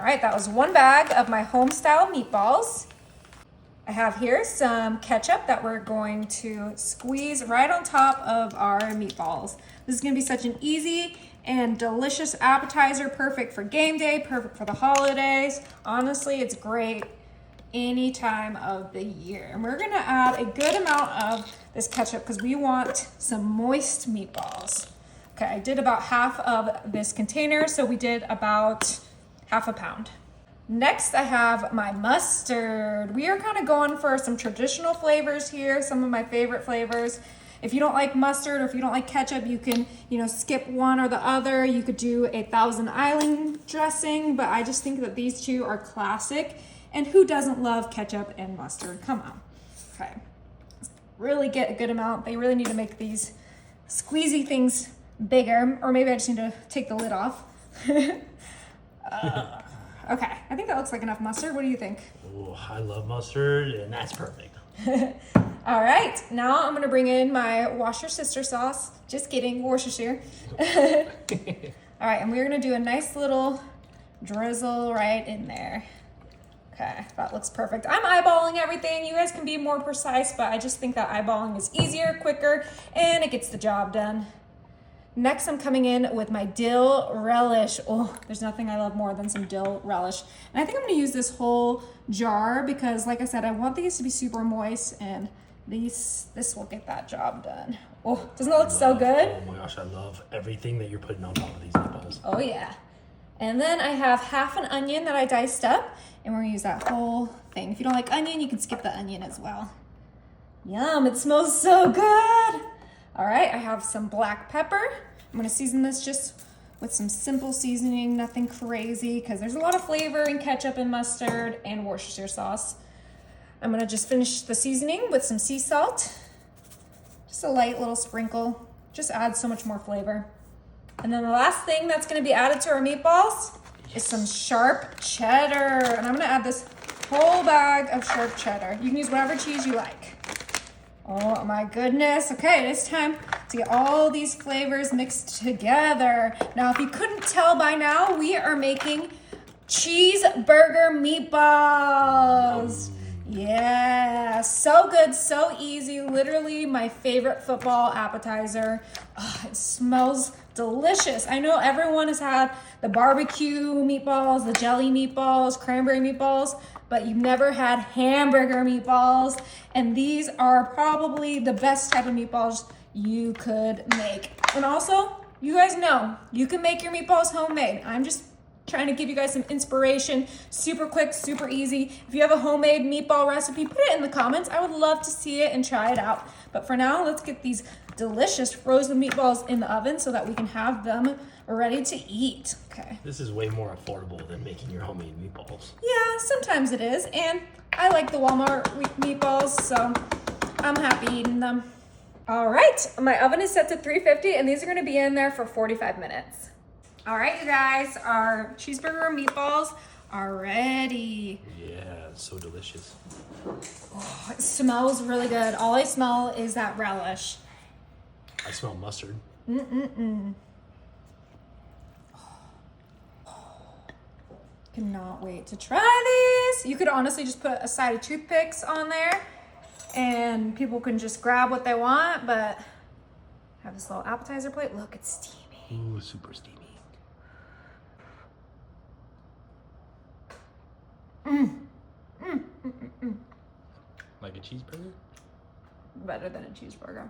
right, that was one bag of my home style meatballs. I have here some ketchup that we're going to squeeze right on top of our meatballs. This is gonna be such an easy and delicious appetizer, perfect for game day, perfect for the holidays. Honestly, it's great any time of the year. And we're gonna add a good amount of this ketchup because we want some moist meatballs. Okay, I did about half of this container, so we did about half a pound. Next, I have my mustard. We are kind of going for some traditional flavors here, some of my favorite flavors. If you don't like mustard or if you don't like ketchup, you can, skip one or the other. You could do a Thousand Island dressing, but I just think that these two are classic. And who doesn't love ketchup and mustard? Come on. Okay. Really get a good amount. They really need to make these squeezy things bigger, or maybe I just need to take the lid off. Okay, I think that looks like enough mustard. What do you think? Oh, I love mustard, and that's perfect. All right, now I'm gonna bring in my Worcestershire sauce. Just kidding, Worcestershire. All right, and we're gonna do a nice little drizzle right in there. Okay, that looks perfect. I'm eyeballing everything. You guys can be more precise, but I just think that eyeballing is easier, quicker, and it gets the job done. Next, I'm coming in with my dill relish. Oh, there's nothing I love more than some dill relish. And I think I'm gonna use this whole jar because, like I said, I want these to be super moist, and this will get that job done. Oh, doesn't that look so good? Oh my gosh, I love everything that you're putting on top of these meatballs. Oh yeah. And then I have half an onion that I diced up, and we're gonna use that whole thing. If you don't like onion, you can skip the onion as well. Yum, it smells so good. All right, I have some black pepper. I'm gonna season this just with some simple seasoning, nothing crazy, because there's a lot of flavor in ketchup and mustard and Worcestershire sauce. I'm gonna just finish the seasoning with some sea salt. Just a light little sprinkle. Just adds so much more flavor. And then the last thing that's gonna be added to our meatballs is some sharp cheddar. And I'm gonna add this whole bag of sharp cheddar. You can use whatever cheese you like. Oh my goodness. Okay, it's time to get all these flavors mixed together. Now, if you couldn't tell by now, we are making cheeseburger meatballs. Yeah, so good, so easy. Literally my favorite football appetizer. Oh, it smells delicious. I know everyone has had the barbecue meatballs, the jelly meatballs, cranberry meatballs, but you've never had hamburger meatballs. And these are probably the best type of meatballs you could make. And also, you guys know, you can make your meatballs homemade. I'm just trying to give you guys some inspiration. Super quick, super easy. If you have a homemade meatball recipe, put it in the comments. I would love to see it and try it out. But for now, let's get these delicious frozen meatballs in the oven so that we can have them ready to eat. Okay. This is way more affordable than making your homemade meatballs. Yeah, sometimes it is. And I like the Walmart meatballs, so I'm happy eating them. All right, my oven is set to 350 and these are gonna be in there for 45 minutes. All right, you guys, our cheeseburger meatballs are ready. Yeah, it's so delicious. Oh, it smells really good. All I smell is that relish. I smell mustard. Cannot wait to try these. You could honestly just put a side of toothpicks on there and people can just grab what they want, but have this little appetizer plate. Look, it's steamy. Ooh, super steamy. Like a cheeseburger? Better than a cheeseburger.